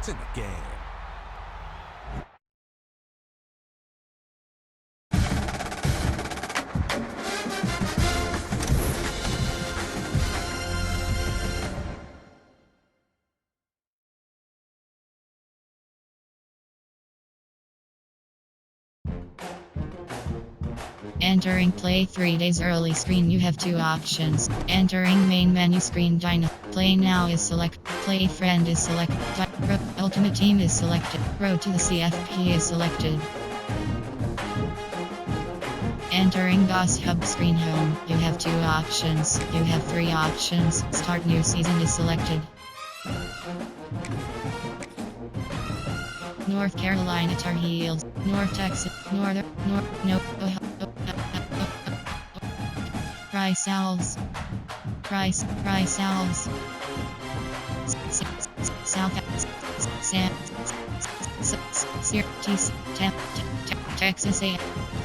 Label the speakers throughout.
Speaker 1: It's in the game.
Speaker 2: Entering play 3 days early screen, you have two options. Entering main menu screen, play now is select, play friend is select, ultimate team is selected, road to the CFP is selected. Entering Boss Hub screen home, you have two options. You have three options. Start new season is selected. North Carolina Tar Heels, North Texas, Price Owls, Price Owls, South, Texas A,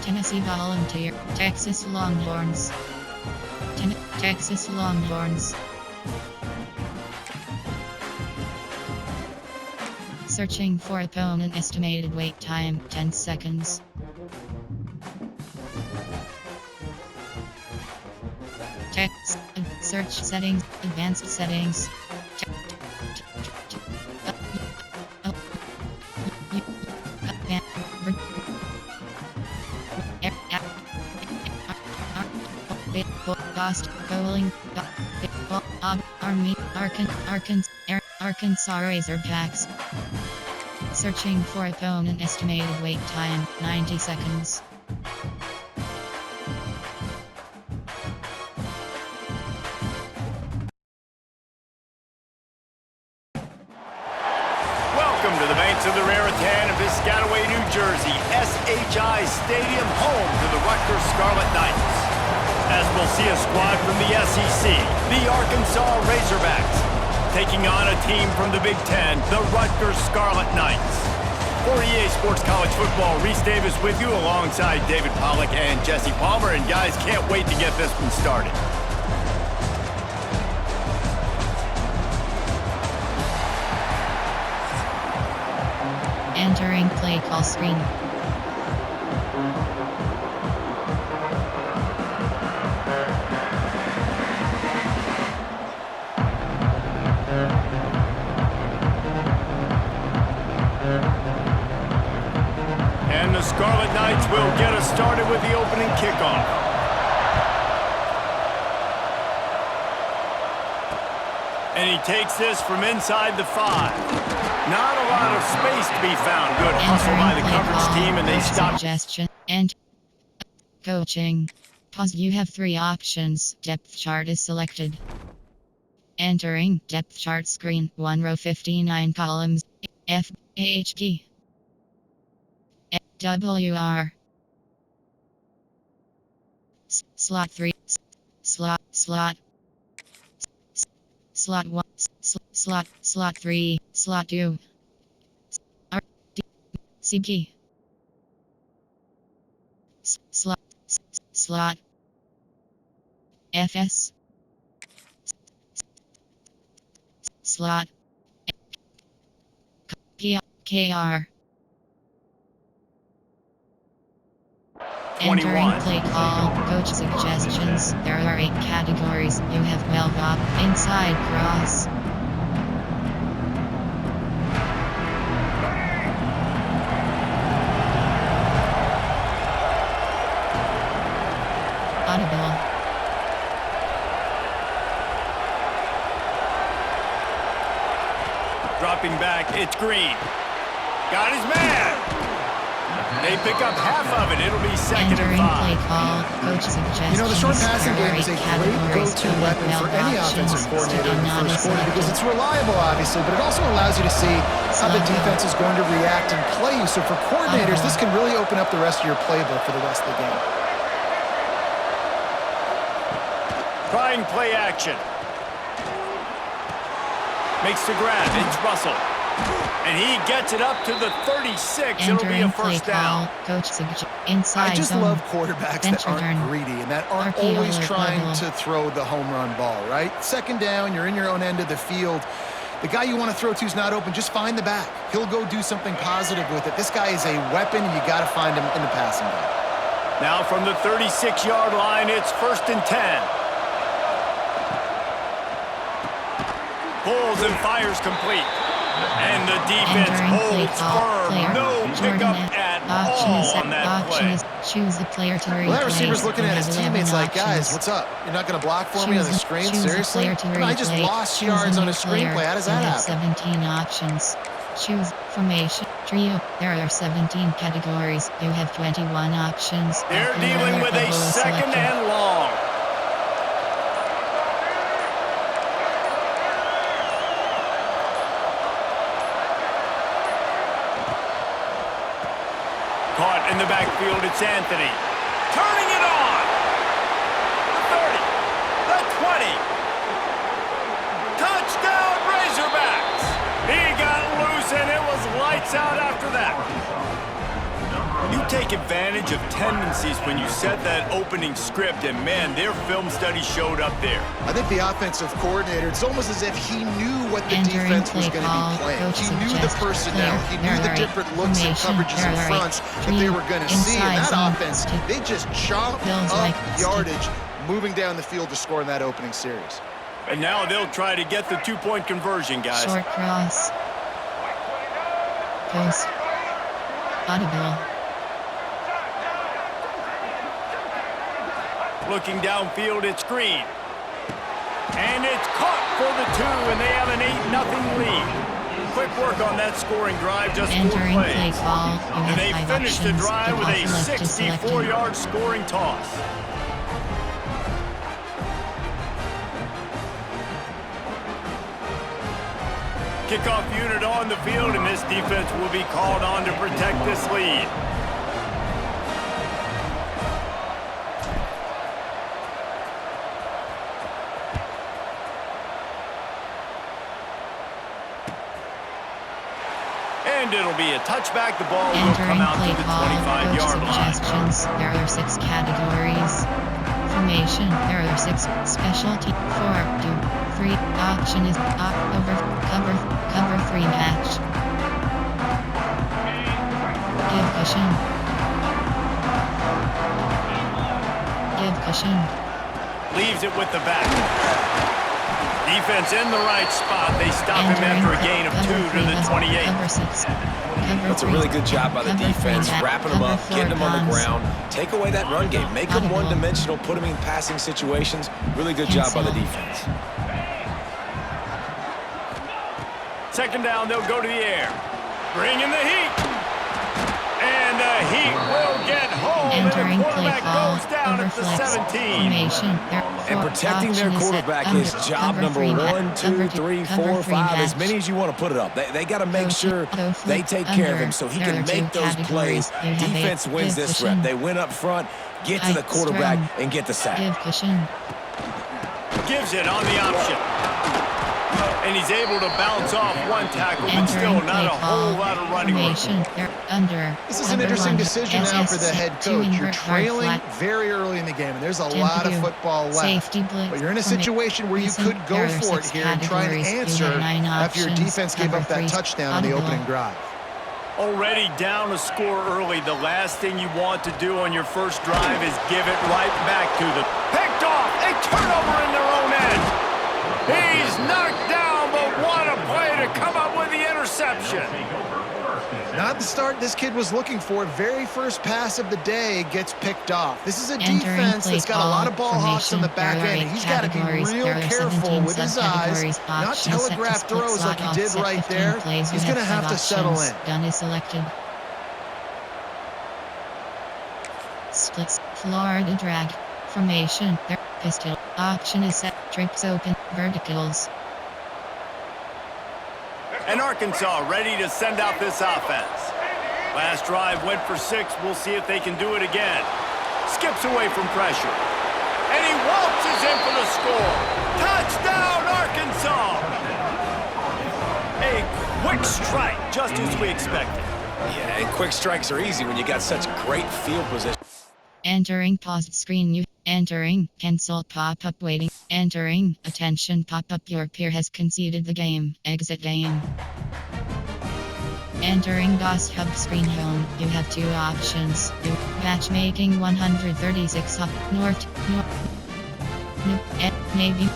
Speaker 2: Tennessee Volunteer, Texas Longhorns, Texas Longhorns. Searching for opponent, estimated wait time 10 seconds. Text, search settings, advanced settings. Cost, bowling, Army, Arkansas Razorbacks. Searching for opponent, estimated wait time 90 seconds.
Speaker 3: Welcome to the banks of the Raritan in Piscataway, New Jersey, SHI Stadium, home to the Rutgers Scarlet Knights. As we'll see a squad from the SEC, the Arkansas Razorbacks, taking on a team from the Big Ten, the Rutgers Scarlet Knights. For EA Sports College Football, Reese Davis with you alongside David Pollack and Jesse Palmer. And guys, can't wait to get this one started.
Speaker 2: Entering play call screen.
Speaker 3: And the Scarlet Knights will get us started with the opening kickoff. And he takes this from inside the 5. Not a lot of space to be found. Good hustle by the coverage team, and they stop.
Speaker 2: Suggestion and coaching. Pause. You have three options. Depth chart is selected. Entering depth chart screen. 1 row 59 columns. F H G W R slot 3 slot 1 slot 3 slot 2 R D C key slot FS slot KR. Entering play call, coach suggestions. There are 8 categories. You have well up, inside cross. Audible.
Speaker 3: Dropping back, it's Green. Got his man. They pick up half of it. It'll be second and 5.
Speaker 2: Play call, coach suggestions.
Speaker 4: You know, the short passing game is a great go-to weapon for any offensive coordinator in the first quarter because it's reliable, obviously, but it also allows you to see how the defense is going to react and play you. So for coordinators, this can really open up the rest of your playbook for the rest of the game.
Speaker 3: Trying play action. Makes the grab. It's Russell. And he gets it up to the 36. It'll be a first down.
Speaker 2: Coach inside
Speaker 4: I just
Speaker 2: zone.
Speaker 4: love quarterbacks that aren't
Speaker 2: turn.
Speaker 4: greedy and that aren't
Speaker 2: RPO
Speaker 4: always trying
Speaker 2: level.
Speaker 4: to throw the home run ball, right? Second down, you're in your own end of the field. the guy you want to throw to is not open, just find the back. He'll go do something positive with it. This guy is a weapon, and you got to find him in the passing game.
Speaker 3: Now from the 36-yard line, it's 1st and 10. Pulls and fires complete. And the defense holds firm. No pickup at all on that play.
Speaker 2: Choose the player to replace.
Speaker 4: Well, that receiver's looking at his teammates like, guys, what's up? You're not going to block for me on the screen? Seriously? I just lost yards on a screenplay. How does that happen?
Speaker 2: 17 options. Choose formation. Trio. There are 17 categories. You have 21 options.
Speaker 3: They're dealing with a 2nd and long. Caught in the backfield, it's Anthony. Turning it on. The 30, the 20. Touchdown, Razorbacks. He got loose, and it was lights out after that. You take advantage of tendencies when you set that opening script, and man, their film study showed up there.
Speaker 4: I think the offensive coordinator, it's almost as if he knew what the defense was going to be playing. He knew the personnel. He knew the different looks and coverages and fronts that they were going to see. And that offense, they just chopped up yardage, moving down the field to score in that opening series.
Speaker 3: And now they'll try to get the two-point conversion, guys.
Speaker 2: Short cross. Post. Audible.
Speaker 3: Looking downfield, it's Green. And it's caught for the 2, and they have an 8-0 lead. Quick work on that scoring drive, just 4 plays. And they finish the drive with a 64-yard scoring toss. Kickoff unit on the field, and this defense will be called on to protect this lead. And it'll be a touchback. The ball will come out to the 25-yard line.
Speaker 2: There are 6 categories. Formation. There are 6. Specialty. 4, 2, 3. Option is cover 3 match. Give cushion. Give cushion.
Speaker 3: Leaves it with the back. Defense in the right spot. They stop him after a gain of 2 to the 28.
Speaker 1: That's a really good job by the defense, wrapping them up, getting them on the ground. Take away that run game. Make them one-dimensional, put them in passing situations. Really good job by the defense.
Speaker 3: 2nd down, they'll go to the air. Bring in the heat. And the heat will get home. And the quarterback goes down at the 17.
Speaker 1: And protecting their quarterback is job number 1, 2, 3, 4, 5, as many as you want to put it up. They got to make sure they take care of him so he can make those plays. Defense wins this rep. They win up front, get to the quarterback, and get the sack.
Speaker 3: Gives it on the option. And he's able to bounce off 1 tackle, but still not a whole lot of running room.
Speaker 4: This is an interesting decision now for the head coach. You're trailing very early in the game, and there's a lot of football left. But you're in a situation where you could go for it here and try and answer after your defense gave up that touchdown on the opening drive.
Speaker 3: Already down a score early, the last thing you want to do on your first drive is give it right back to them. Picked off, a turnover in their own end. He's knocked down, but what a play to come up with the interception.
Speaker 4: Not the start this kid was looking for. Very first pass of the day gets picked off. This is a defense that's got a lot of ball hawks on the back end, and he's got to be real careful with his eyes, not telegraph throws like he did right there. He's going to have to settle in.
Speaker 2: Done is selected. Splits. Florida drag. Formation. There. Pistol. Option is set. Trips open. Verticals.
Speaker 3: And Arkansas ready to send out this offense. Last drive went for 6. We'll see if they can do it again. Skips away from pressure. And he waltzes in for the score. Touchdown, Arkansas! A quick strike, just as we expected.
Speaker 1: Yeah, and quick strikes are easy when you got such great field position.
Speaker 2: Entering paused screen. Entering. Cancel pop-up waiting. Entering. Attention pop-up. Your peer has conceded the game. Exit game. Entering DOS Hub screen home. You have two options. Matchmaking 136 up north. Navy,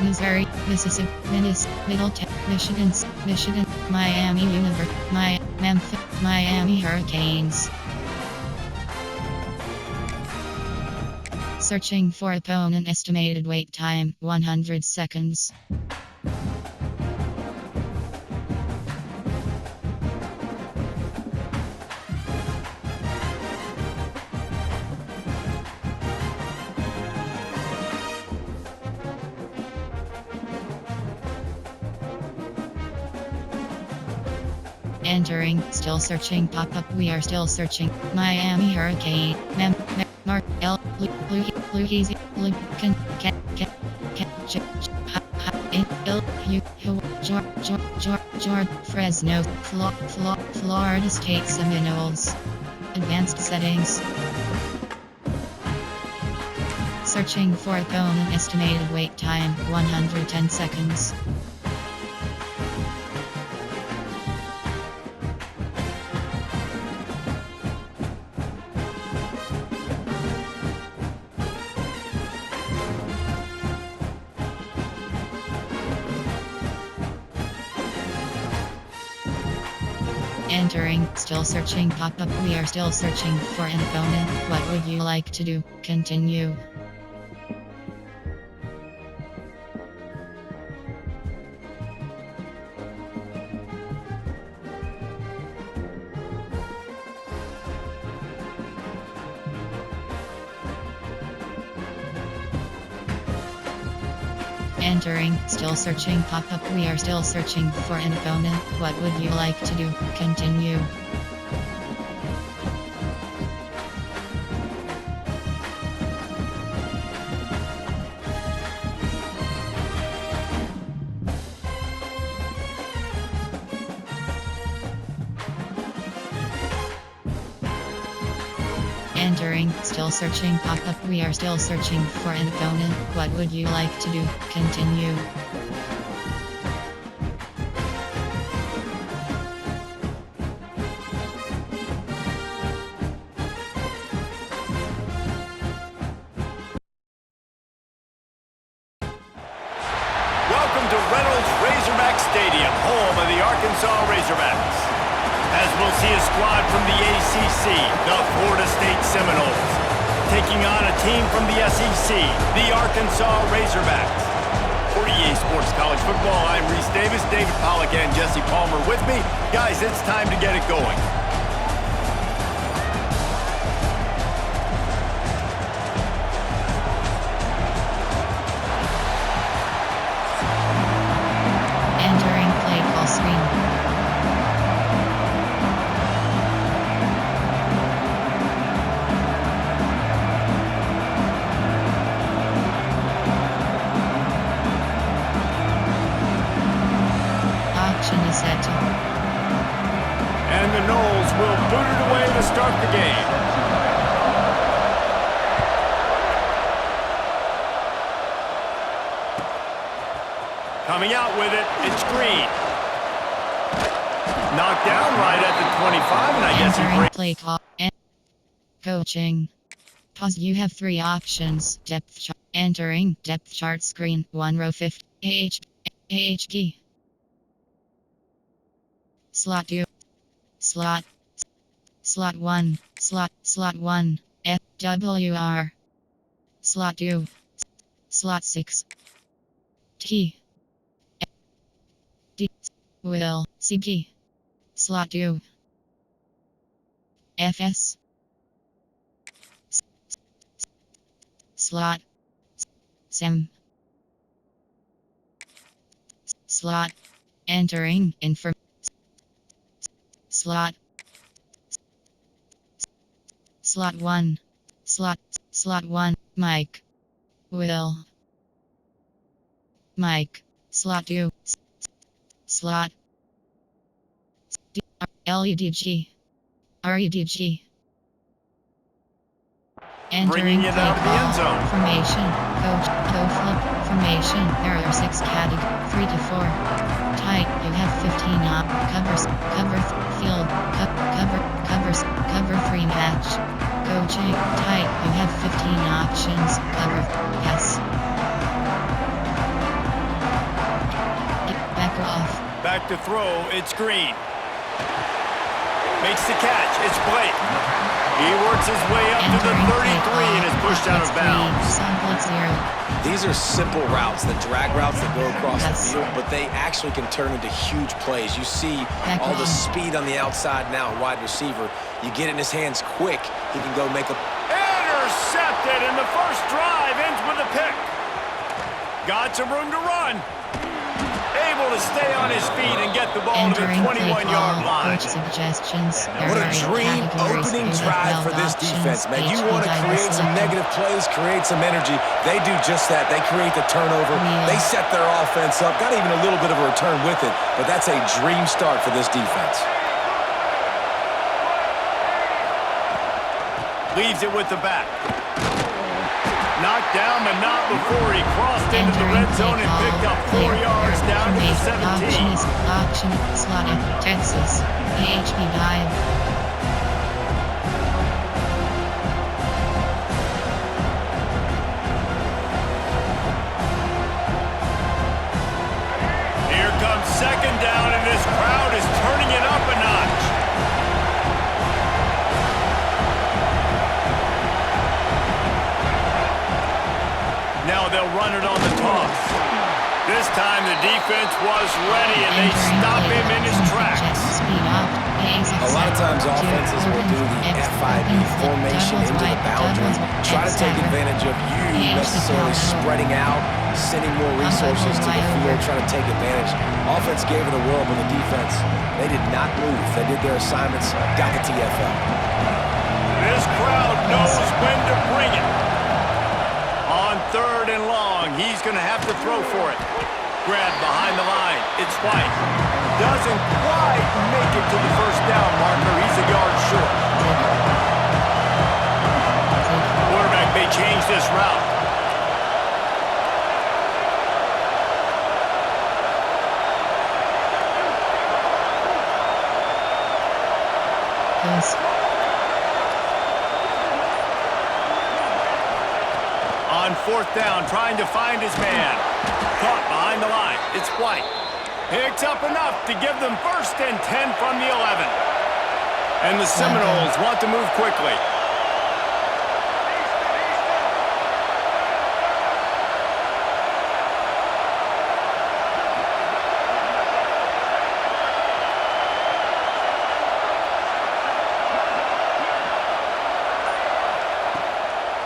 Speaker 2: Missouri, Mississippi, Middletown, Michigan, Miami University, Memphis, Miami Hurricanes. Searching for opponent. Estimated wait time 100 seconds. Entering, still searching pop-up. We are still searching. Miami Hurricane. Mark L. Louisiana. George Fresno. Florida State Seminoles. Advanced settings. Searching for opponent. Estimated wait time 110 seconds. Entering, still searching pop-up. We are still searching for an opponent. What would you like to do? Continue. Entering, still searching pop-up. We are still searching for an opponent. What would you like to do? Continue. Entering, still searching pop-up. We are still searching for an opponent. What would you like to do? Continue.
Speaker 3: Welcome to Reynolds Razorback Stadium, home of the Arkansas Razorbacks. As we'll see a squad from the ACC, the Florida State Seminoles, taking on a team from the SEC, the Arkansas Razorbacks. For EA Sports College Football, I'm Reese Davis, David Pollack and Jesse Palmer with me. Guys, it's time to get it going.
Speaker 2: Entering play call screen. Auction is set.
Speaker 3: And the Noles will boot it away to start the game. Coming out with it, it's Green. Knocked down right at the 25, and I guess he
Speaker 2: Entering
Speaker 3: breaks.
Speaker 2: play call. Coaching. Pause. You have three options. Depth chart. Entering depth chart screen. 1 row 50. AHD. Slot 2. Slot 1. Slot 1. FWR. Slot 2. Slot 6. T. D. Will. CP. Slot 2. FS. Slot. Sem. Slot. Entering info. Slot. Slot 1. Slot 1. Mike. Will. Mike. Slot 2. Slot. LUDG. RUDG.
Speaker 3: bringing it out of the end zone.
Speaker 2: Formation, coach, toe flip, formation. There are 6 categories, 3 to 4. Tight, you have 15 covers, field, cover 3 match. Coaching, tight, you have 15 options, cover, pass. Back off.
Speaker 3: Back to throw, it's Green. Makes the catch, it's Blake. He works his way up to the 33 and is pushed out of bounds.
Speaker 1: These are simple routes, the drag routes that go across the field, but they actually can turn into huge plays. You see all the speed on the outside now, wide receiver. You get it in his hands quick, he can go make a...
Speaker 3: Intercepted, and the first drive ends with a pick. Got some room to run. Able to stay on his feet and get the ball to the 21-yard line.
Speaker 1: What a dream opening drive for this defense, man. You want to create some negative plays, create some energy. They do just that. They create the turnover. They set their offense up. Got even a little bit of a return with it, but that's a dream start for this defense.
Speaker 3: Leaves it with the back. Knocked down, but not before he crossed into the red zone and picked up 4 yards down to the 17.
Speaker 2: Auction, slotted, Texas, PHP dive.
Speaker 3: Here comes second down, and this crowd is turning it up a notch. Now they'll run it on the toss. This time the defense was ready, and they stop him in his tracks.
Speaker 1: A lot of times offenses will do the FIB formation into the boundary, try to take advantage of you necessarily spreading out, sending more resources to the field, trying to take advantage. Offense gave it a whirl, but the defense, they did not move. They did their assignments, got the TFL.
Speaker 3: This crowd knows when to bring it. On 3rd and long, he's going to have to throw for it. Grab behind the line. It's White. Doesn't quite make it to the first down marker. He's a yard short. Quarterback may change this route.
Speaker 2: Yes.
Speaker 3: On 4th down, trying to find his man. Caught behind the line. It's White. Picks up enough to give them 1st and 10 from the 11. And the Seminoles want to move quickly.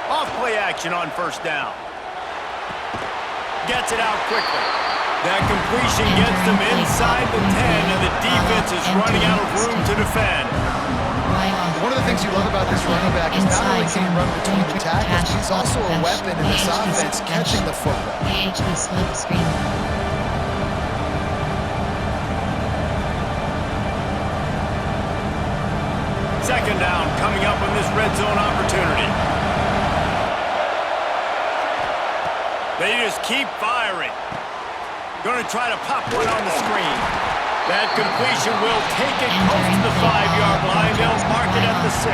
Speaker 3: Off-play action on 1st down. Gets it out quickly. That completion gets them inside the 10, and the defense is running out of room to defend.
Speaker 4: One of the things you love about this running back is not only can he run between the tackles, he's also a weapon in this offense, catching the football.
Speaker 2: PHP slip screen.
Speaker 3: Second down coming up on this red zone opportunity. They just keep firing. Going to try to pop one on the screen. That completion will take it close to the 5-yard line. They'll mark it at the 6.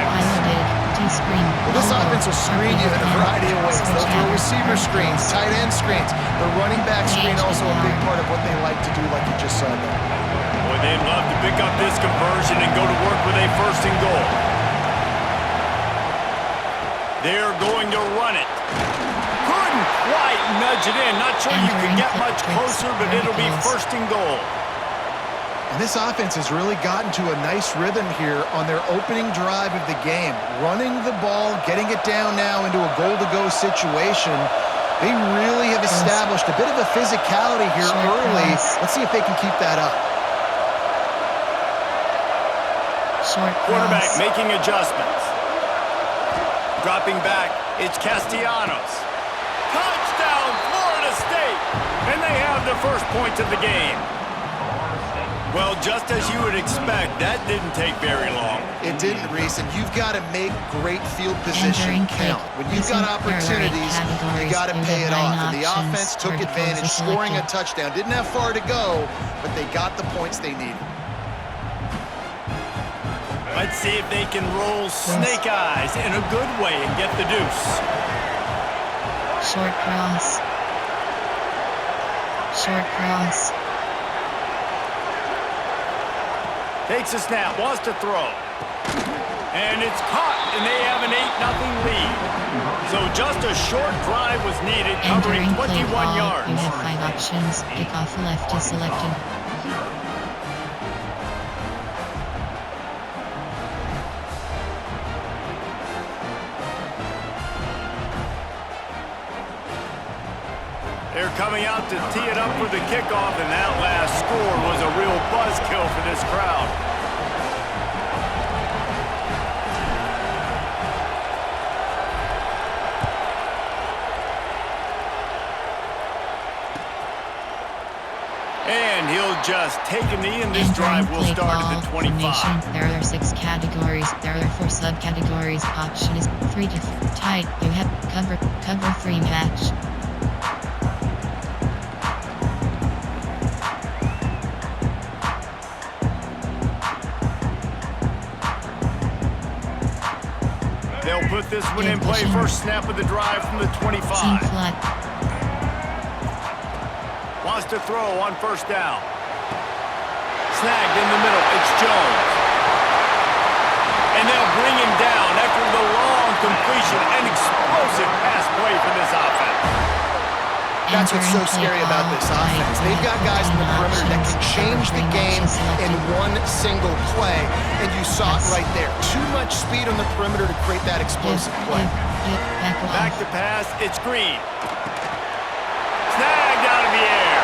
Speaker 4: Well, this offense will screen you in a variety of ways. They'll throw receiver screens, tight end screens. The running back screen also a big part of what they like to do, like you just saw there.
Speaker 3: Boy, they'd love to pick up this conversion and go to work with a 1st and goal. They're going to run it. Couldn't quite nudge it in. Not sure you can get much closer, but it'll be 1st and goal.
Speaker 4: And this offense has really gotten to a nice rhythm here on their opening drive of the game. Running the ball, getting it down now into a goal-to-go situation. They really have established a bit of a physicality here early. Let's see if they can keep that up.
Speaker 3: Quarterback making adjustments. Dropping back, it's Castellanos. Touchdown, Florida State! And they have the first point of the game. Well, just as you would expect, that didn't take very long.
Speaker 4: It didn't, Reese, and you've got to make great field position count. When you've got opportunities, you got to pay it off. And the offense took advantage, scoring a touchdown. Didn't have far to go, but they got the points they needed.
Speaker 3: Let's see if they can roll snake eyes in a good way and get the deuce.
Speaker 2: Short cross. Short cross.
Speaker 3: Takes a snap, wants to throw. And it's caught, and they have an 8-0 lead. So just a short drive was needed, covering 21 yards.
Speaker 2: You have 5 options. Kickoff left is selected.
Speaker 3: They're coming out to tee it up for the kickoff, and that last score was a real buzzkill for this crowd. And he'll just take a knee, and this drive will start at the 25.
Speaker 2: There are 6 categories. There are 4 subcategories. Option is 3 to tight. You have cover 3 match.
Speaker 3: They'll put this one in play. First snap of the drive from the 25. Wants to throw on first down. Snagged in the middle. It's Jones. And they'll bring him down after the long completion. An explosive pass play for this offense.
Speaker 4: That's what's so scary about this offense. They've got guys in the perimeter that can change the game in one single play, and you saw it right there. Too much speed on the perimeter to create that explosive play.
Speaker 3: Back to pass, it's Green. Snagged out of the air.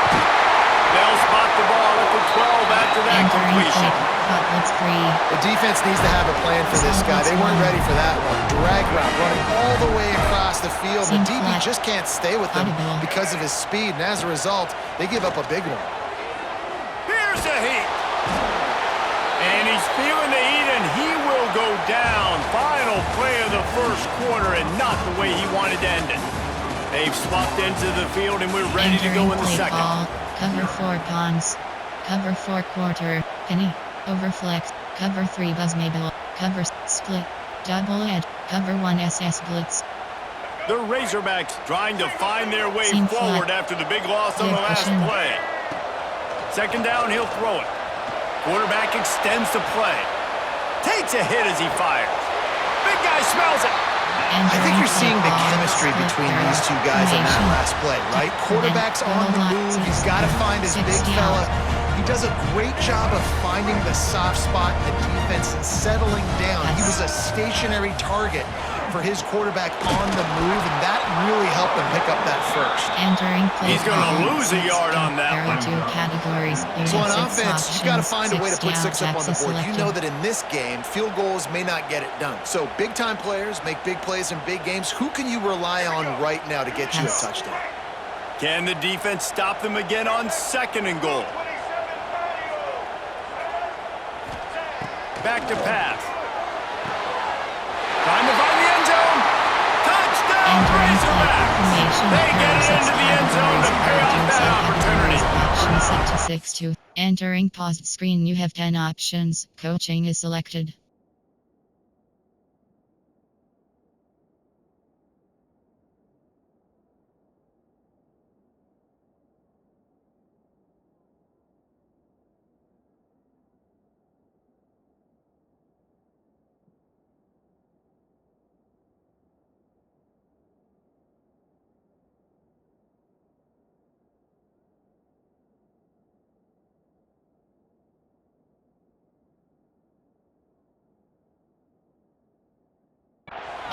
Speaker 3: They'll spot the ball at the 12 after that completion.
Speaker 4: The defense needs to have a plan for this guy. They weren't ready for that one. Drag route running all the way across the field. The DB just can't stay with him because of his speed, and as a result, they give up a big one.
Speaker 3: Here's the heat. And he's feeling the heat, and he will go down. Final play of the first quarter, and not the way he wanted to end it. They've swapped into the field, and we're ready to go in the second.
Speaker 2: Ball. Cover 4 pawns. Cover 4 quarter. Penny. Overflex. Cover 3 buzz Mabel. Cover split. Double edge. Cover 1 SS blitz.
Speaker 3: The Razorbacks trying to find their way forward after the big loss on the last play. Second down, he'll throw it. Quarterback extends the play. Takes a hit as he fires. Big guy smells it.
Speaker 4: I think you're seeing the chemistry between these two guys in that last play, right? Quarterback's on the move. He's got to find his big fella. He does a great job of finding the soft spot in the defense and settling down. He was a stationary target for his quarterback on the move, and that really helped him pick up that first.
Speaker 3: He's going to lose a yard on that one.
Speaker 4: So on offense, you've got to find a way to put 6 up on the board. You know that in this game, field goals may not get it done. So big-time players make big plays in big games. Who can you rely on right now to get you a touchdown?
Speaker 3: Can the defense stop them again on 2nd and goal? Back to pass. Time to find the end zone. Touchdown, Razorbacks! They get it into the end zone to pay off that opportunity.
Speaker 2: Option set to 6-2. Entering paused screen, you have 10 options. Coaching is selected.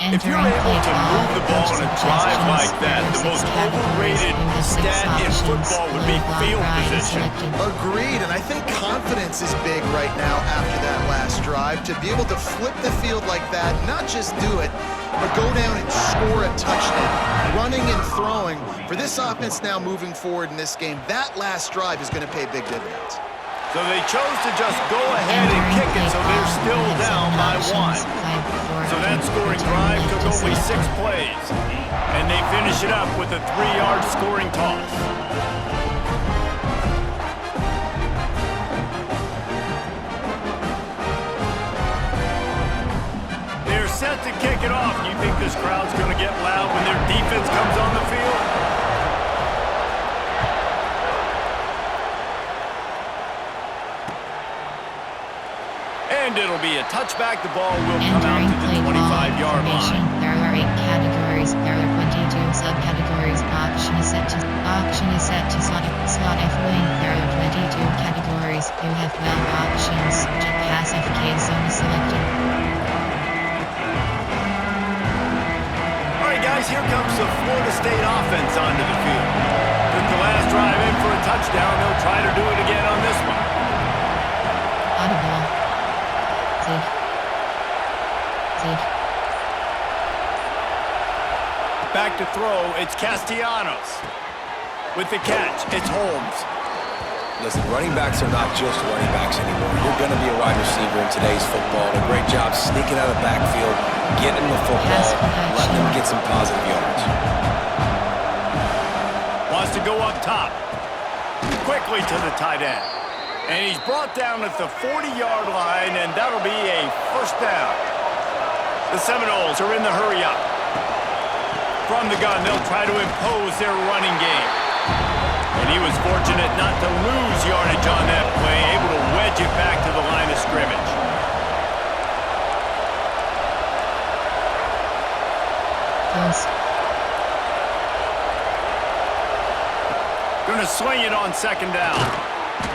Speaker 3: If you're able to move the ball in a drive like that, the most overrated stat in football would be field position.
Speaker 4: Agreed, and I think confidence is big right now after that last drive. To be able to flip the field like that, not just do it, but go down and score a touchdown. Running and throwing. For this offense now moving forward in this game, that last drive is going to pay big dividends.
Speaker 3: So they chose to just go ahead and kick it, so they're still down by 1. So that scoring drive took only 6 plays. And they finish it up with a 3-yard scoring toss. They're set to kick it off. You think this crowd's going to get loud when their defense comes on the field? And it'll be a touchback. The ball will come out to the 25-yard line.
Speaker 2: There are 8 categories. There are 22 subcategories. Auction is set to slot F wing. There are 22 categories. You have 12 options. Jet pass FK zone selected.
Speaker 3: All right, guys, here comes the Florida State offense onto the field. Took the last drive in for a touchdown. They'll try to do it again on this one.
Speaker 2: Audible. Zig.
Speaker 3: Back to throw, it's Castellanos. With the catch, it's Holmes.
Speaker 1: Listen, running backs are not just running backs anymore. You're going to be a wide receiver in today's football. And a great job sneaking out of the backfield, getting the football, letting them get some positive yards.
Speaker 3: Wants to go up top. Quickly to the tight end. And he's brought down at the 40-yard line, and that'll be a first down. The Seminoles are in the hurry up. From the gun, they'll try to impose their running game. And he was fortunate not to lose yardage on that play, able to wedge it back to the line of scrimmage. Gonna swing it on second down.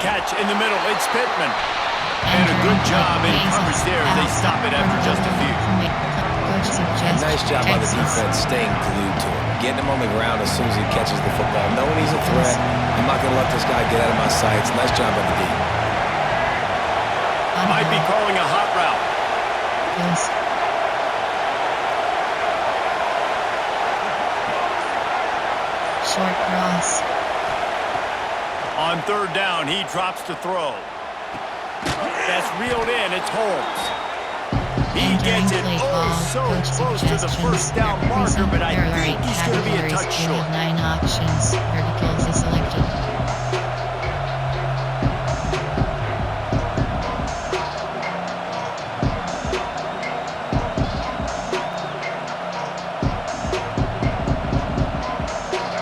Speaker 3: Catch in the middle, it's Pittman. And a good job in coverage there. They stop it after just a few.
Speaker 1: Nice job by the defense staying glued to him. Getting him on the ground as soon as he catches the football. Knowing he's a threat, I'm not going to let this guy get out of my sights. Nice job by the D.
Speaker 3: Might be calling a hot route.
Speaker 2: Short cross.
Speaker 3: On third down, he drops to throw. That's reeled in, it's Holmes. He gets it so close to the first down marker, but I think he's going to be a touch short.
Speaker 2: You have 9 options. Verticals is selected.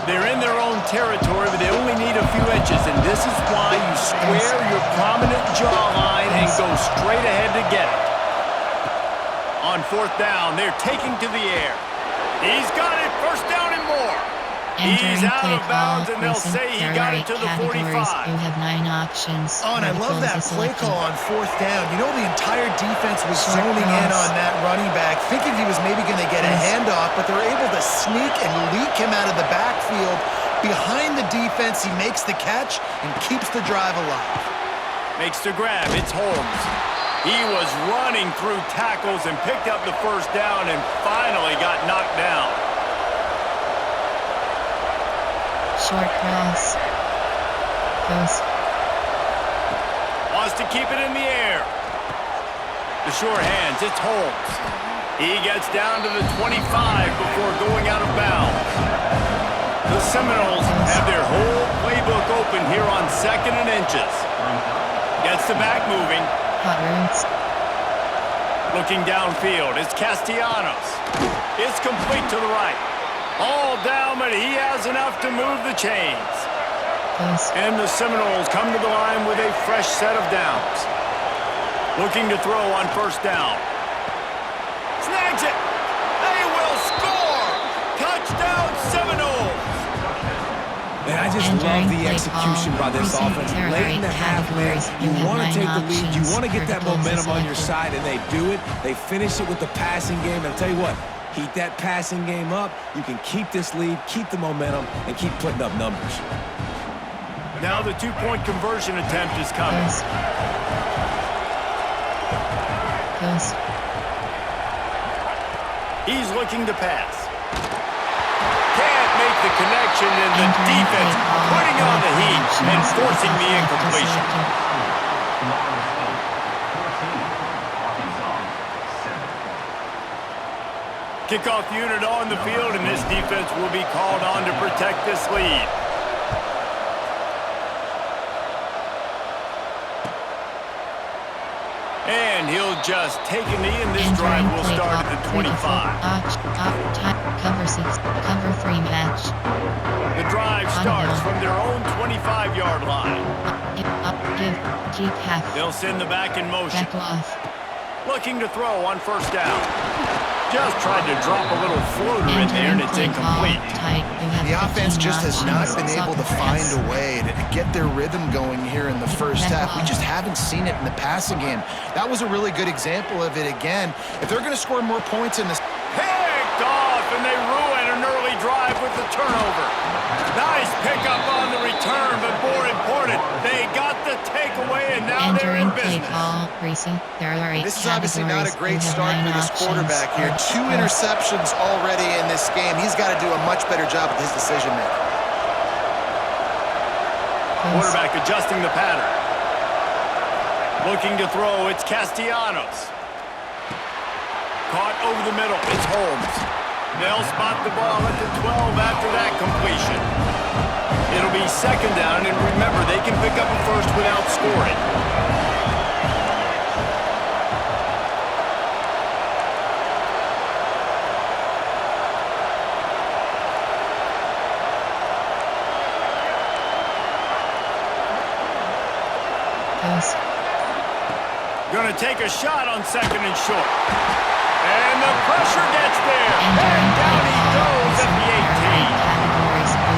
Speaker 3: They're in their own territory, but they only need a few inches, and this is why you square your prominent jawline and go straight ahead to get it. On fourth down, they're taking to the air. He's got it, first down and more. He's out of bounds, and they'll say he got it to the 45.
Speaker 2: You have 9 options.
Speaker 4: Oh, and I love that play call on fourth down. You know, the entire defense was zoning in on that running back, thinking he was maybe going to get a handoff, but they're able to sneak and leak him out of the backfield. Behind the defense, he makes the catch and keeps the drive alive.
Speaker 3: Makes the grab, it's Holmes. He was running through tackles and picked up the first down and finally got knocked down.
Speaker 2: Short cross. Goes.
Speaker 3: Wants to keep it in the air. The sure hands, it's Holmes. He gets down to the 25 before going out of bounds. The Seminoles have their whole playbook open here on 2nd and inches. Gets the back moving.
Speaker 2: Hot routes.
Speaker 3: Looking downfield, it's Castellanos. It's complete to the right. All down, but he has enough to move the chains.
Speaker 2: Goes.
Speaker 3: And the Seminoles come to the line with a fresh set of downs. Looking to throw on first down. Snags it. They will score. Touchdown, Seminoles.
Speaker 1: Man, I just love the execution by this offense. Late in the half, man, you want to take the lead. You want to get that momentum on your side, and they do it. They finish it with the passing game. And I'll tell you what, heat that passing game up. You can keep this lead, keep the momentum, and keep putting up numbers.
Speaker 3: Now the two-point conversion attempt is coming.
Speaker 2: Goes.
Speaker 3: He's looking to pass. Can't make the connection, and the defense putting on the heat and forcing the incompletion. Kickoff unit on the field, and this defense will be called on to protect this lead. And he'll just take a knee, and this drive will start at the 25.
Speaker 2: Cover 6, cover 3 match.
Speaker 3: The drive starts from their own 25-yard line.
Speaker 2: Keep half.
Speaker 3: They'll send the back in motion.
Speaker 2: Back off.
Speaker 3: Looking to throw on first down. Just tried to drop a little floater in there, and it's incomplete.
Speaker 4: The offense just has not been able to find a way to get their rhythm going here in the first half. We just haven't seen it in the passing game. That was a really good example of it again. If they're going to score more points in this...
Speaker 3: Picked off, and they ruin an early drive with the turnover. Nice pickup on the return, but more important, they got the takeaway, and now they're in business.
Speaker 4: This is obviously not a great start for this quarterback here. 2 interceptions already in this game. He's got to do a much better job with his decision-making.
Speaker 3: Quarterback adjusting the pattern. Looking to throw, it's Castellanos. Caught over the middle, it's Holmes. They'll spot the ball at the 12 after that completion. It'll be second down, and remember, they can pick up a first without scoring. Going to take a shot on second and short. And the pressure gets there. And down he goes at the 18.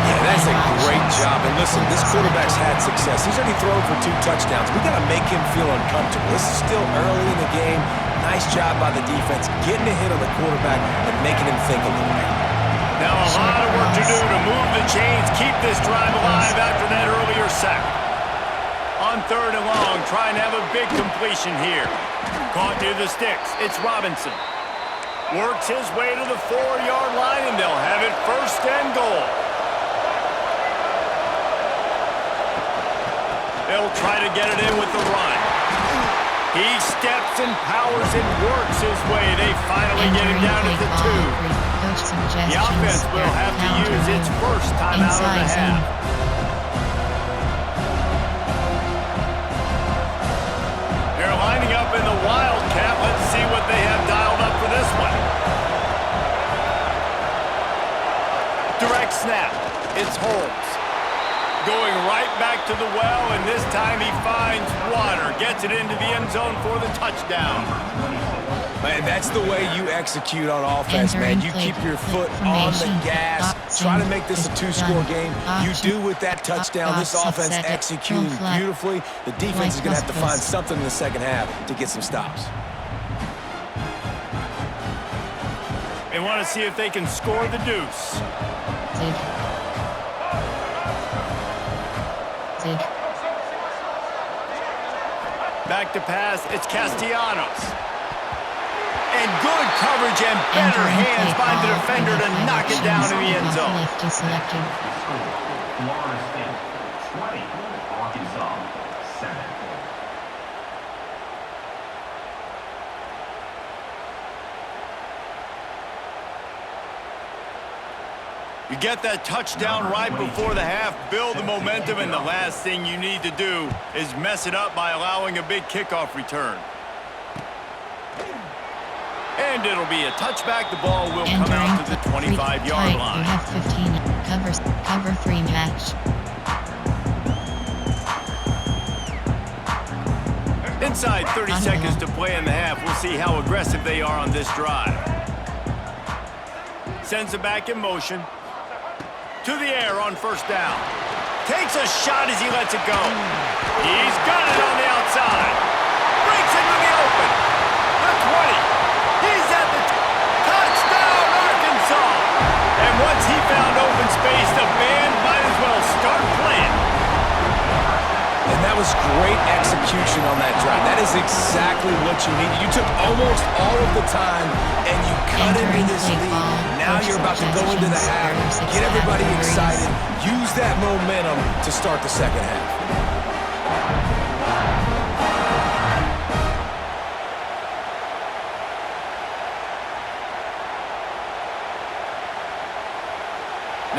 Speaker 1: Yeah, that's a great job. And listen, this quarterback's had success. He's already thrown for 2 touchdowns. We got to make him feel uncomfortable. This is still early in the game. Nice job by the defense, getting a hit on the quarterback and making him think a little bit.
Speaker 3: Now a lot of work to do to move the chains, keep this drive alive after that earlier sack. On third and long, trying to have a big completion here. Caught near the sticks. It's Robinson. Works his way to the 4-yard line, and they'll have it first and goal. They'll try to get it in with the run. He steps and powers and works his way. They finally get him down to the 2. The offense will have to use its first time out of the half. They're lining up in the Wildcat. Let's see what they have dialed up for this one. Direct snap. It's Holmes. Going right back to the well, and this time he finds water. Gets it into the end zone for the touchdown.
Speaker 1: Man, that's the way you execute on offense, man. You keep your foot on the gas. Try to make this a 2-score game. You do with that touchdown. This offense executing beautifully. The defense is going to have to find something in the second half to get some stops.
Speaker 3: They want to see if they can score the deuce. Back to pass, it's Castellanos. And good coverage and better hands by the defender to knock it down in the end zone.
Speaker 5: Florida State 20, Arkansas 7.
Speaker 3: You get that touchdown right before the half, build the momentum, and the last thing you need to do is mess it up by allowing a big kickoff return. And it'll be a touchback. The ball will come out to the 25-yard line.
Speaker 2: You have 15 cover 3 match.
Speaker 3: Inside 30 seconds to play in the half. We'll see how aggressive they are on this drive. Sends it back in motion. To the air on first down. Takes a shot as he lets it go. He's got it on the outside. Breaks into the open. The 20. He's at the touchdown, Arkansas. And once he found open space, the band might as well start playing.
Speaker 1: And that was great execution on that drive. That is exactly what you needed. You took almost all of the time, and you cut into this lead. Now you're about to go into the half, get everybody excited, use that momentum to start the second half.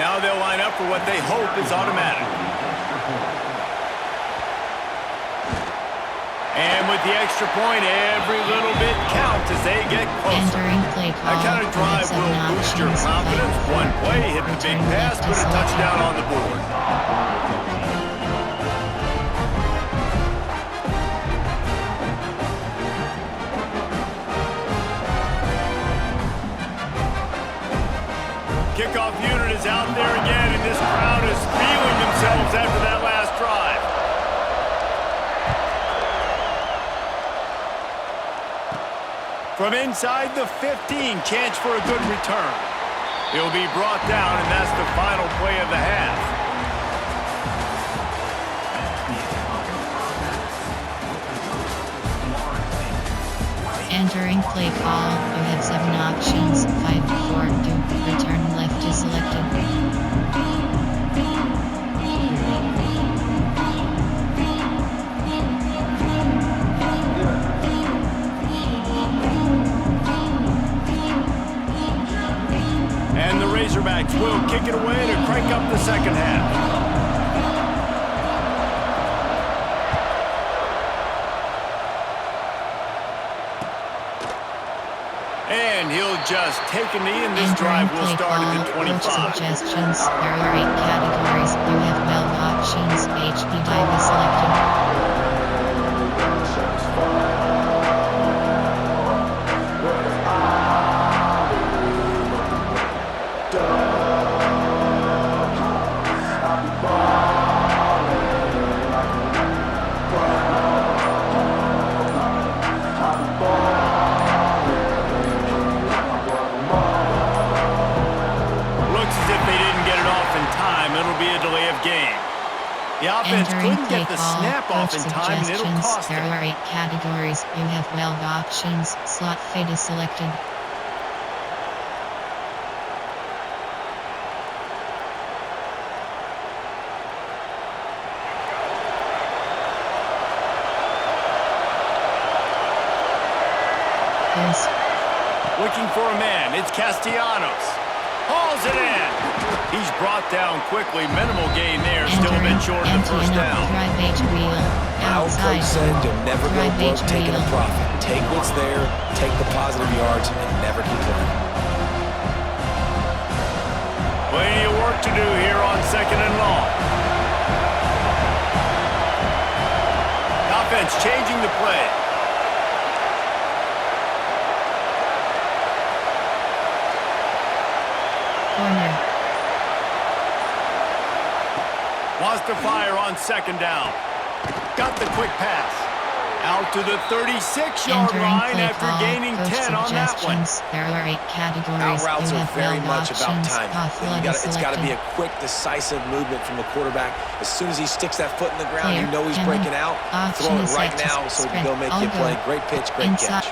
Speaker 3: Now they'll line up for what they hope is automatic. And with the extra point, every little bit counts as they get closer.
Speaker 2: Entering play call.
Speaker 3: That kind of drive will boost your confidence. One play, hit the big pass, put a touchdown on the board. Kickoff unit is out there again, and this crowd is feeling themselves after that last drive. From inside the 15, chance for a good return. He'll be brought down, and that's the final play of the half.
Speaker 2: Entering play call. You have 7 options. 5, 4, 2. Return left is selected.
Speaker 3: And the Razorbacks will kick it away to crank up the second half. And he'll just take a knee, and this drive will start at the 25.
Speaker 2: Suggestions. There are 8 categories. You have 12 options. HP dive is selected.
Speaker 3: The offense couldn't get the snap off in time, and it'll cost
Speaker 2: them. There are 8 categories. You have 12 options. Slot fade is selected.
Speaker 3: Looking for a man. It's Castellanos. Hauls it in. He's brought down quickly. Minimal gain there. Still a bit short of the first down.
Speaker 2: Drive H wheel.
Speaker 1: Our coach said you'll never go broke taking a profit. Take what's there, take the positive yards, and never complain.
Speaker 3: Plenty of work to do here on 2nd and long. Offense changing the play.
Speaker 2: Corner.
Speaker 3: Wants to fire on 2nd down. Got the quick pass. Out to the 36-yard line after gaining 10 on that one.
Speaker 2: There are 8 categories.
Speaker 1: Out routes are very much about
Speaker 2: timing.
Speaker 1: It's got to be a quick, decisive movement from the quarterback. As soon as he sticks that foot in the ground, you know he's breaking out. Throw it right now so he can go make you a play. Great pitch, great catch.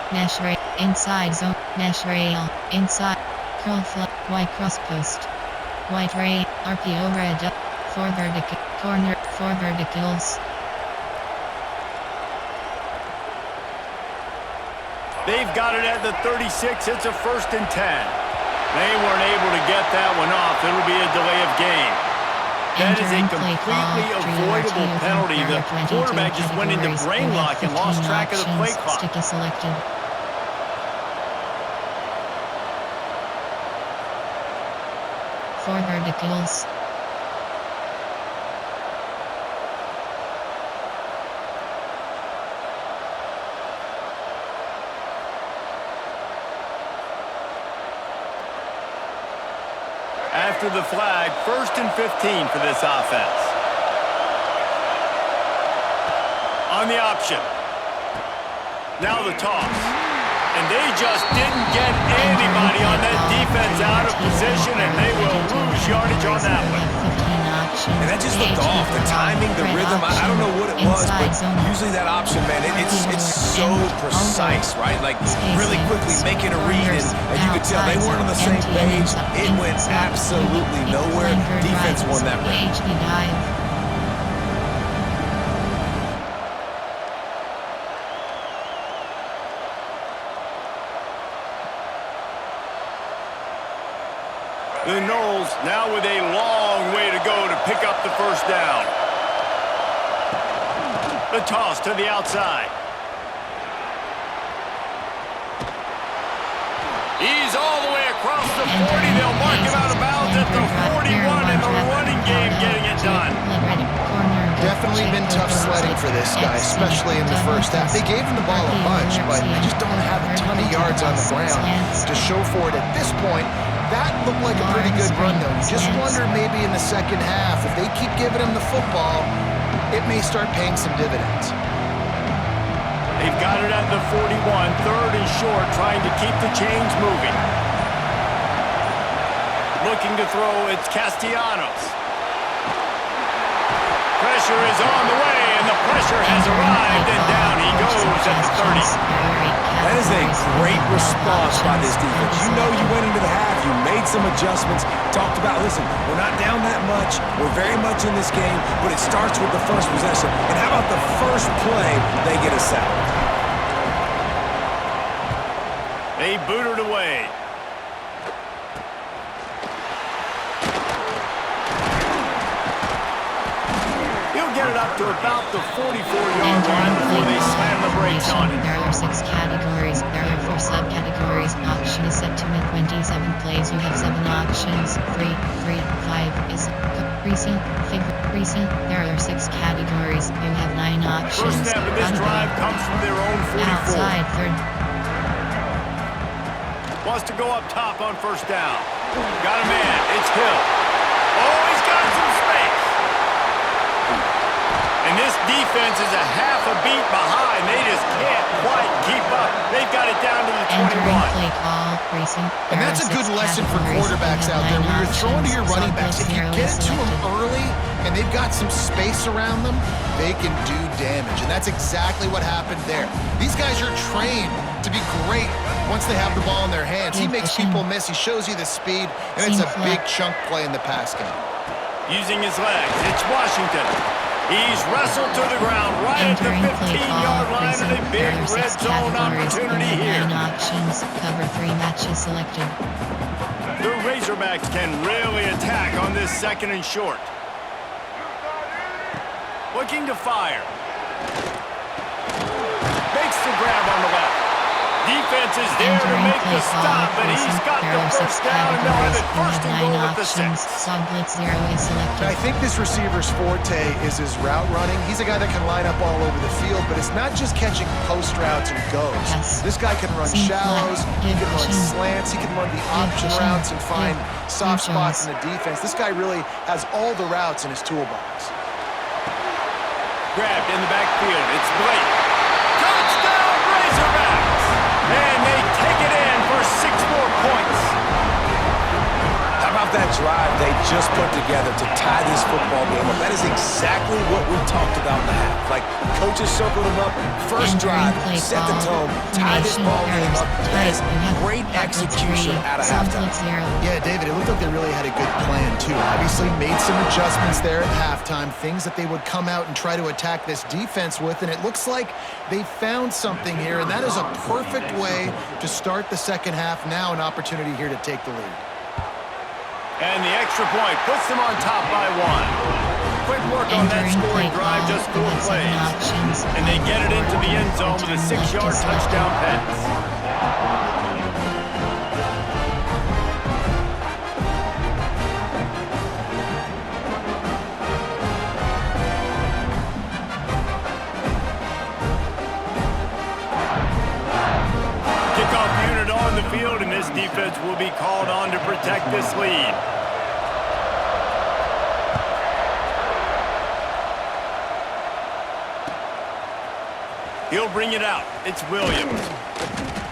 Speaker 2: Inside zone, mesh rail, inside, curl flip, white cross post, white ray, RPO red up, 4 vertical, corner, 4 verticals.
Speaker 3: They've got it at the 36. It's a 1st and 10. They weren't able to get that one off. It'll be a delay of game. That is a completely avoidable penalty. The quarterback just went into brain lock and lost track of the play clock.
Speaker 2: Stick is selected. Four verticals.
Speaker 3: After the flag, 1st and 15 for this offense. On the option. Now the toss. And they just didn't get anybody on that defense out of position, and they will lose yardage on that one.
Speaker 1: And that just looked off. The timing, the rhythm, I don't know what it was, but usually that option, man, it's so precise, right? Like really quickly making a read, and you could tell they weren't on the same page. It went absolutely nowhere. Defense won that round.
Speaker 3: The Noles now with a long up the first down. The toss to the outside. He's all the way across the 40. They'll mark him out of bounds at the 41 in the running game, getting it done.
Speaker 4: Definitely been tough sledding for this guy, especially in the first half. They gave him the ball a bunch, but they just don't have a ton of yards on the ground to show for it at this point. That looked like a pretty good run, though. You just wonder maybe in the second half, if they keep giving him the football, it may start paying some dividends.
Speaker 3: They've got it at the 41, third and short, trying to keep the chains moving. Looking to throw, it's Castellanos. Pressure is on the way, and the pressure has arrived, and down he goes at the 30.
Speaker 1: That is a great response by this defense. You know you went into the half, you made some adjustments, talked about, listen, we're not down that much, we're very much in this game, but it starts with the first possession. And how about the first play, they get a sack?
Speaker 3: They boot it away. He'll get it up to about the 44-yard line before they slam the brakes on it.
Speaker 2: There are 6 categories. There are 4 subcategories. Auction is set to make 27 plays. You have 7 auctions. 3, 5 is recent, favorite, recent. There are 6 categories. You have 9 auctions.
Speaker 3: First snap of this drive comes from their own 44.
Speaker 2: Outside, third.
Speaker 3: Wants to go up top on first down. Got a man. It's Hill. Oh, he's got some space. And this defense is a half a beat behind. They just can't quite keep up. They've got it down to the 21.
Speaker 2: Play call, racing.
Speaker 4: And that's a good lesson for quarterbacks out there. When you're throwing to your running backs, if you get it to them early and they've got some space around them, they can do damage. And that's exactly what happened there. These guys are trained to be great once they have the ball in their hands. He makes people miss. He shows you the speed, and it's a big chunk play in the pass game.
Speaker 3: Using his legs, it's Washington. He's wrestled to the ground right at the 15-yard line, and a big red zone opportunity here.
Speaker 2: 9 options, cover 3 matches selected.
Speaker 3: The Razorbacks can really attack on this second and short. Looking to fire. Makes the grab on the left. Defense is there to make the stop, but he's got the first down, and they'll have it first and goal at the 6.
Speaker 4: I think this receiver's forte is his route running. He's a guy that can line up all over the field, but it's not just catching post routes and goes.
Speaker 2: Yes.
Speaker 4: This guy can run shallows, he can run slants, he can run the option routes and find soft spots in the defense. This guy really has all the routes in his toolbox.
Speaker 3: Grabbed in the backfield, it's Blake. Touchdown, Razorbacks! And they take it in for 6 more points.
Speaker 1: How about that drive they just put together to tie this football game up? That is exactly what we talked about in the half. Like, coaches circled them up, first drive, set the tone, tie this ball game up. That is great execution out of halftime.
Speaker 4: Yeah, David, it looked like they really had a good plan, too. Obviously made some adjustments there at halftime, things that they would come out and try to attack this defense with, and it looks like they found something here, and that is a perfect way to start the second half. Now an opportunity here to take the lead.
Speaker 3: And the extra point puts them on top by 1. Quick work on that scoring drive, just 4 plays. And they get it into the end zone with a 6-yard touchdown pass. Kickoff unit on the field, and this defense will be called on to protect this lead. He'll bring it out. It's Williams.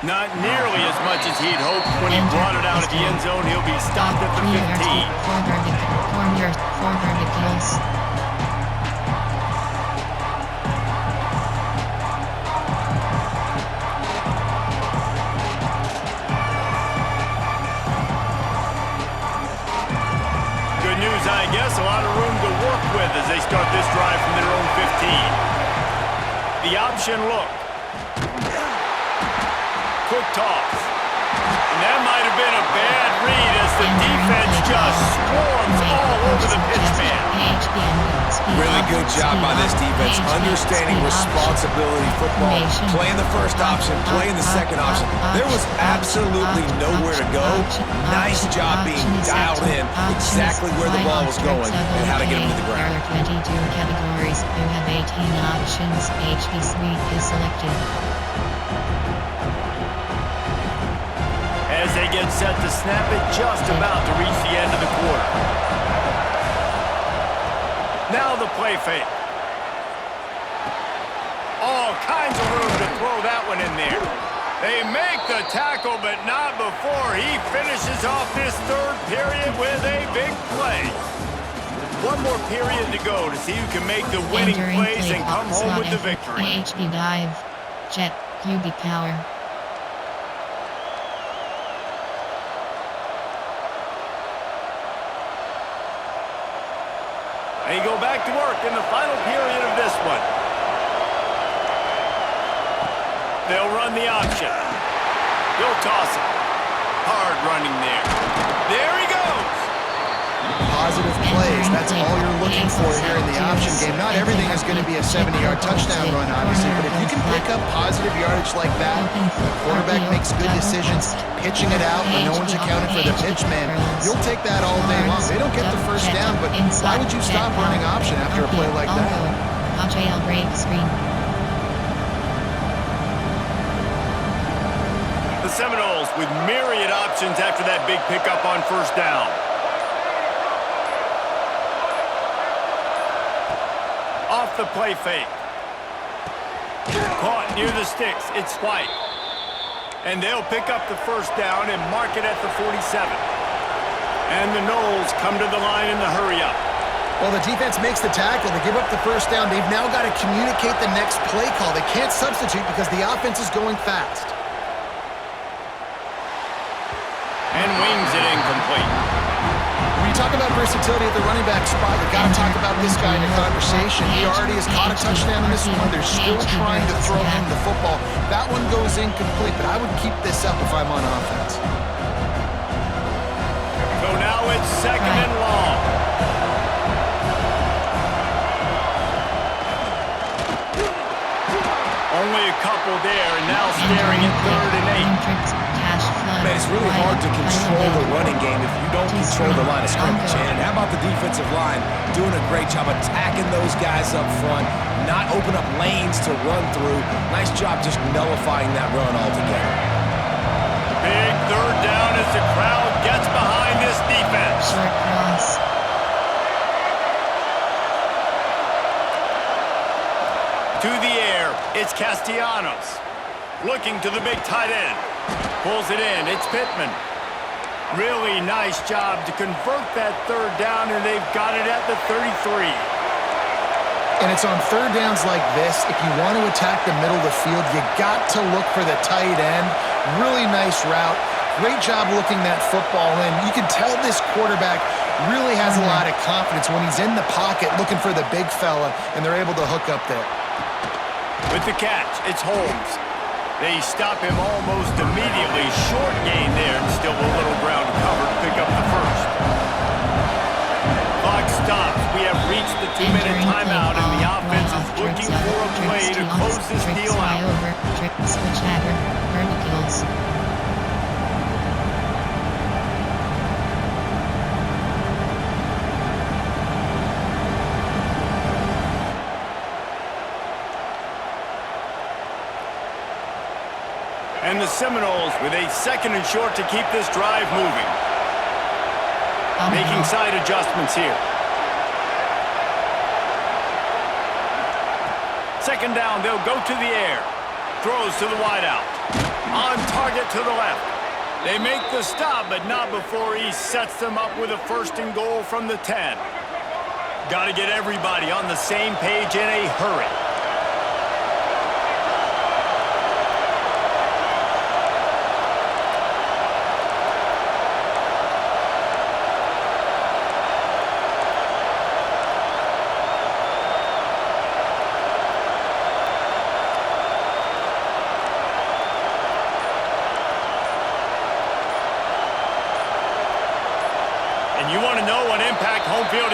Speaker 3: Not nearly as much as he'd hoped when he brought it out at the end zone. He'll be stopped at the 15.
Speaker 2: 4 verticals.
Speaker 3: Good news, I guess. A lot of room to work with as they start this drive from their own 15. The option look. Quick toss. And that might have been a bad read as the defense just swarms all over the pitch man.
Speaker 1: Really good job by this defense, understanding responsibility football, playing the first option, playing the second option. There was absolutely nowhere to go. Nice job being dialed in exactly where the ball was going and how to get him to the ground.
Speaker 2: There are 22 categories. You have 18 options. HB3 is selected.
Speaker 3: As they get set to snap it, just about to reach the end of the quarter. Now the play fake. All kinds of room to throw that one in there. They make the tackle, but not before he finishes off this third period with a big play. One more period to go to see who can make the winning plays and come home with the victory.
Speaker 2: HB dive. Jet. QB power.
Speaker 3: They go back to work in the final period of this one. They'll run the option. He'll toss it. Hard running there. There he goes.
Speaker 4: Positive plays, that's all you're looking for here in the option game. Not everything is going to be a 70-yard touchdown run, obviously, but if you can pick up positive yardage like that, the quarterback makes good decisions, pitching it out when no one's accounting for the pitch man, you'll take that all day long. They don't get the first down, but why would you stop running option after a play like that?
Speaker 2: Jail break screen.
Speaker 3: The Seminoles with myriad options after that big pickup on first down. Off the play fake. Caught near the sticks. It's White. And they'll pick up the first down and mark it at the 47. And the Noles come to the line in the hurry-up.
Speaker 4: Well, the defense makes the tackle. They give up the first down. They've now got to communicate the next play call. They can't substitute because the offense is going fast.
Speaker 3: And wings it incomplete.
Speaker 4: When you talk about versatility at the running back spot, you got to talk about this guy in a conversation. He already has caught a touchdown in this one. They're still trying to throw him the football. That one goes incomplete, but I would keep this up if I'm on offense.
Speaker 3: So now it's second and long. Only a couple there, and now staring at 3rd and 8.
Speaker 1: Man, it's really hard to control the running game if you don't control the line of scrimmage. And how about the defensive line doing a great job attacking those guys up front, not open up lanes to run through. Nice job just nullifying that run altogether.
Speaker 3: Big 3rd down as the crowd gets behind this defense.
Speaker 2: Short cross.
Speaker 3: To the air, it's Castellanos. Looking to the big tight end. Pulls it in, it's Pittman. Really nice job to convert that 3rd down, and they've got it at the 33.
Speaker 4: And it's on 3rd downs like this, if you want to attack the middle of the field, you got to look for the tight end. Really nice route. Great job looking that football in. You can tell this quarterback really has a lot of confidence when he's in the pocket looking for the big fella, and they're able to hook up there.
Speaker 3: With the catch, it's Holmes. They stop him almost immediately. Short gain there, and still a little ground covered to pick up the first. Clock stops. We have reached the 2-minute timeout, and the offense is looking for a play to close this deal out.
Speaker 2: Switch dagger, verticals.
Speaker 3: And the Seminoles with a 2nd and short to keep this drive moving. Making side adjustments here. 2nd down, they'll go to the air. Throws to the wideout. On target to the left. They make the stop, but not before he sets them up with a 1st and goal from the 10. Got to get everybody on the same page in a hurry.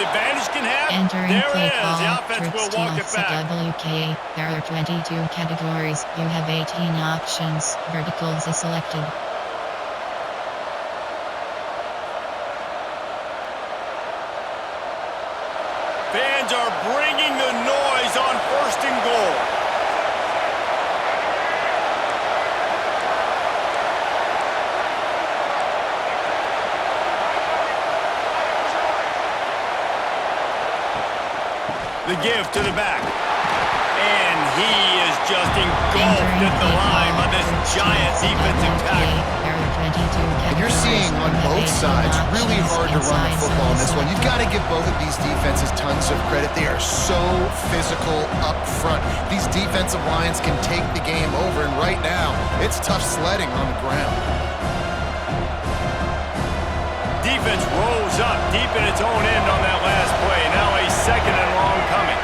Speaker 3: advantage can have?
Speaker 2: Entering
Speaker 3: There
Speaker 2: play
Speaker 3: it is.
Speaker 2: call,
Speaker 3: The offense
Speaker 2: tricks
Speaker 3: will
Speaker 2: to
Speaker 3: walk it
Speaker 2: offset
Speaker 3: back.
Speaker 2: WK. There are 22 categories. You have 18 options. Verticals is selected.
Speaker 3: Fans are bringing the noise on 1st and goal. The give to the back. And he is just engulfed at the line by this giant defensive tackle.
Speaker 4: And you're seeing on both sides, really hard to run the football in this one. You've got to give both of these defenses tons of credit. They are so physical up front. These defensive lines can take the game over, and right now, it's tough sledding on the ground.
Speaker 3: Defense rose up deep in its own end on that last play. Now a 2nd and long coming.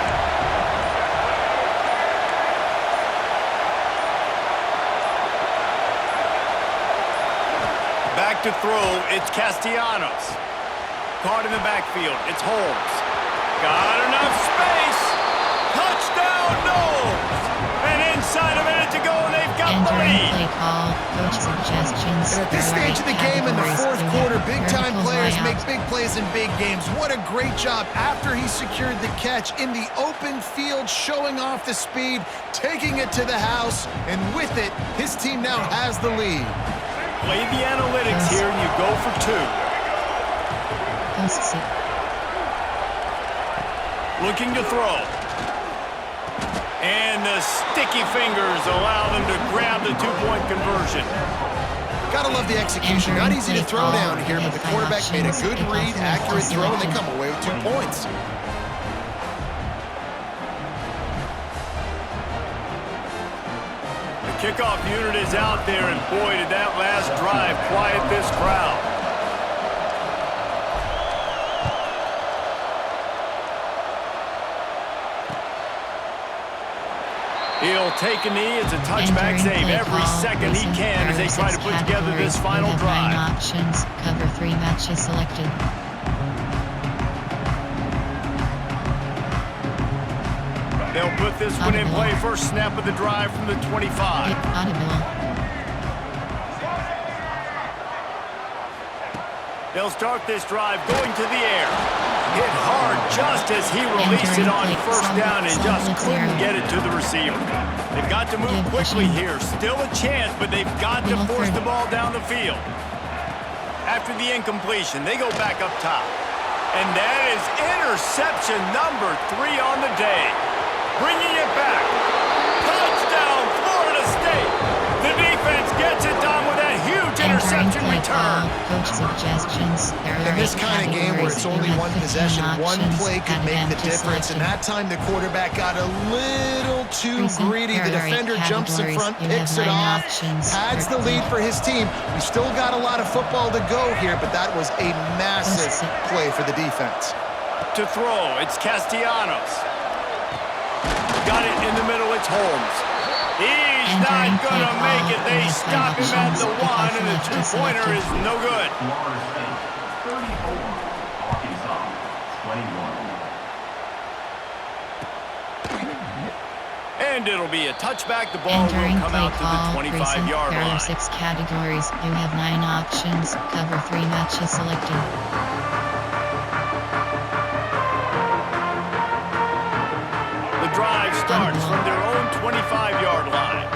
Speaker 3: Back to throw, it's Castellanos. Caught in the backfield, it's Holmes. Got enough space. Touchdown, Knowles. And inside a minute to go, and they've got the lead.
Speaker 2: Play call, coach suggestions.
Speaker 4: And at this stage of the game in the 4th quarter, big-time players make big plays in big games. What a great job after he secured the catch in the open field, showing off the speed, taking it to the house, and with it, his team now has the lead.
Speaker 3: Play the analytics here, and you go for 2. Looking to throw. And the sticky fingers allow them to grab the 2-point conversion.
Speaker 4: Gotta love the execution. Not easy to throw down here, but the quarterback made a good read, accurate throw, and they come away with 2 points.
Speaker 3: The kickoff unit is out there, and boy, did that last drive quiet this crowd. He'll take a knee. It's a touchback save every second he can as they try to put together this final drive.
Speaker 2: 9 options. Cover 3 matches selected.
Speaker 3: They'll put this one in play. First snap of the drive from the 25. They'll start this drive going to the air. Hit hard just as he released it on 1st down and just couldn't get it to the receiver. They've got to move quickly here. Still a chance, but they've got to force the ball down the field. After the incompletion, they go back up top. And that is interception number 3 on the day. Bringing it back. Touchdown, Florida State. The defense gets it done with that huge interception return.
Speaker 2: Coach suggestions.
Speaker 4: In this kind of game where it's only one possession, one play could make the difference. And that time the quarterback got a little too greedy. The defender jumps in front, picks it off, adds the lead for his team. We still got a lot of football to go here, but that was a massive play for the defense.
Speaker 3: To throw, it's Castellanos. Got it in the middle, it's Holmes. He's not going to make it. They stop him at the 1, and the 2-pointer is no good.
Speaker 5: Florida State 34, Arkansas 21.
Speaker 3: And it'll be a touchback. The ball will come out to the 25-yard line.
Speaker 2: There are 6 categories. You have 9 options. Cover 3 matches selected.
Speaker 3: The drive starts from their own 25-yard line.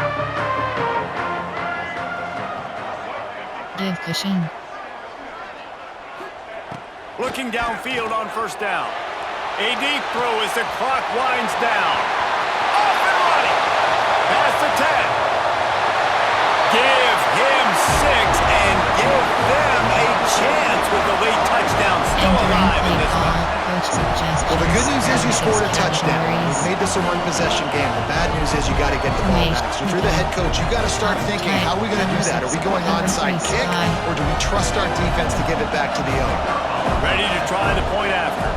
Speaker 2: Give cushion.
Speaker 3: Looking downfield on 1st down. A deep throw as the clock winds down. Off and running. Past the 10. Give him 6 and give them a chance with the late touchdown still alive in this one.
Speaker 4: Well, the good news is you scored a touchdown. You made this a one-possession game. The bad news is you got to get the ball back. So if you're the head coach, you got to start thinking, how are we going to do that? Are we going onside kick, or do we trust our defense to give it back to the owner?
Speaker 3: Ready to try the point after.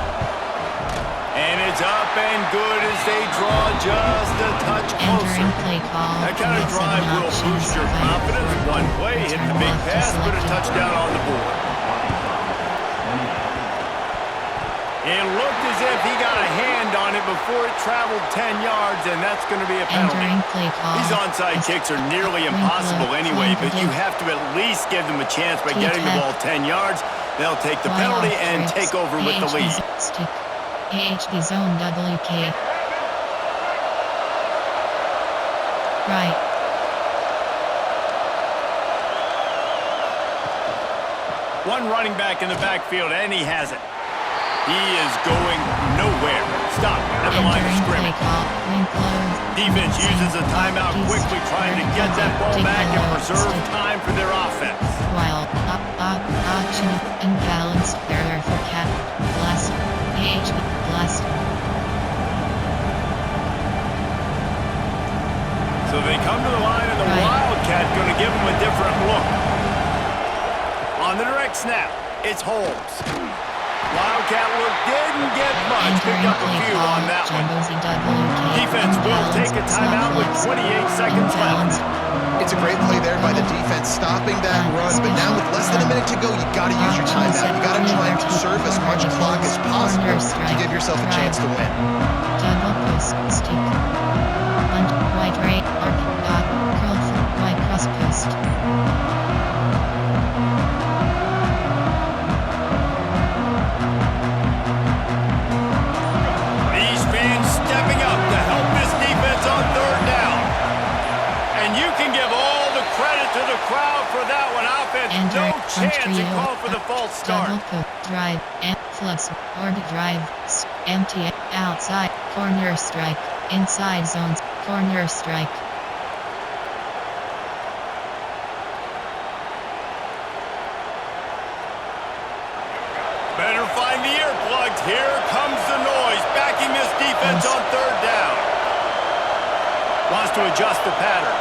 Speaker 3: And it's up and good as they draw just a touch closer. That kind of drive will boost your confidence. One play, hit the big pass, put a touchdown on the board. It looked as if he got a hand on it before it traveled 10 yards, and that's going to be a penalty.
Speaker 2: Entering play call.
Speaker 3: These onside kicks are nearly impossible anyway, but you have to at least give them a chance by getting the ball 10 yards. They'll take the penalty and take over with the lead.
Speaker 2: AHD zone WK. Right.
Speaker 3: One running back in the backfield, and he has it. He is going nowhere. Stop at the line of scrimmage. Defense uses a timeout quickly, trying to get that ball back and preserve time for their offense.
Speaker 2: While option imbalance error for cat blast blast.
Speaker 3: So they come to the line, and the Wildcat going to give them a different look. On the direct snap, it's Holmes. Wildcat look didn't get much. Picked up a few on that one. Defense will take a timeout with 28 seconds left.
Speaker 4: It's a great play there by the defense, stopping that run. But now with less than a minute to go, you got to use your timeout. You got to try and conserve as much clock as possible to give yourself a chance to win.
Speaker 2: Double post stick. Bunt, right, arc, dot, curl, right, cross post.
Speaker 3: Crowd for that one. Offense, no chance to call for the false start.
Speaker 2: Drive, and flux, or drive, empty, outside, corner strike, inside zones, corner strike.
Speaker 3: Better find the earplugs. Here comes the noise, backing this defense on third down. Wants to adjust the pattern.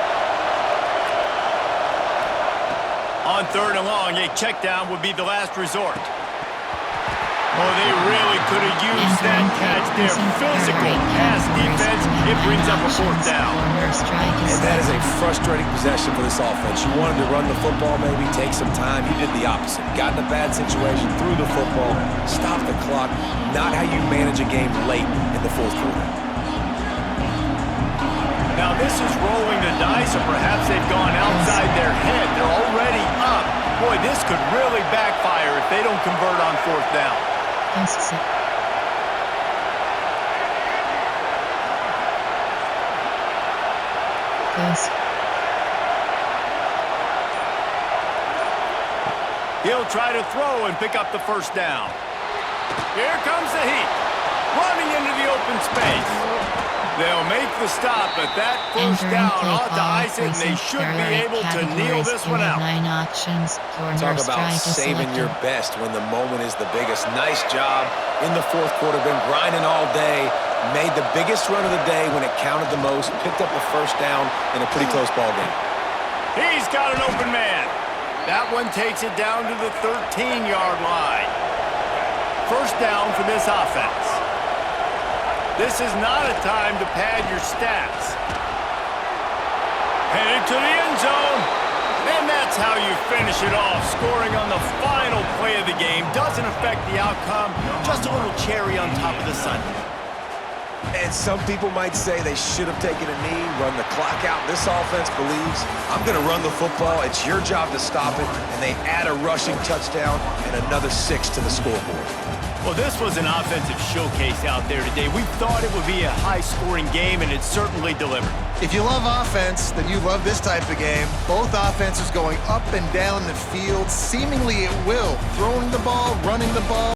Speaker 3: On third and long, a check down would be the last resort. Oh, they really could have used that catch there. Physical pass defense. It brings up a fourth down.
Speaker 1: And that is a frustrating possession for this offense. You wanted to run the football, maybe take some time. You did the opposite. Got in a bad situation, threw the football, stopped the clock. Not how you manage a game late in the fourth quarter.
Speaker 3: Now this is rolling the dice, or perhaps they've gone outside their head. They're already up. Boy, this could really backfire if they don't convert on fourth down. He'll try to throw and pick up the first down. Here comes the heat, running into the open space. They'll make the stop, but that first down ought to ice it, and they should be able to kneel this one out.
Speaker 1: Talk about saving your best when the moment is the biggest. Nice job in the fourth quarter. Been grinding all day. Made the biggest run of the day when it counted the most. Picked up the first down in a pretty close ball game.
Speaker 3: He's got an open man. That one takes it down to the 13-yard line. First down for this offense. This is not a time to pad your stats. Headed to the end zone. And that's how you finish it off. Scoring on the final play of the game doesn't affect the outcome. Just a little cherry on top of the sundae.
Speaker 1: And some people might say they should have taken a knee, run the clock out. This offense believes, I'm going to run the football. It's your job to stop it. And they add a rushing touchdown and another 6 to the scoreboard.
Speaker 3: Well, this was an offensive showcase out there today. We thought it would be a high-scoring game, and it certainly delivered.
Speaker 4: If you love offense, then you love this type of game. Both offenses going up and down the field, seemingly at will. Throwing the ball, running the ball.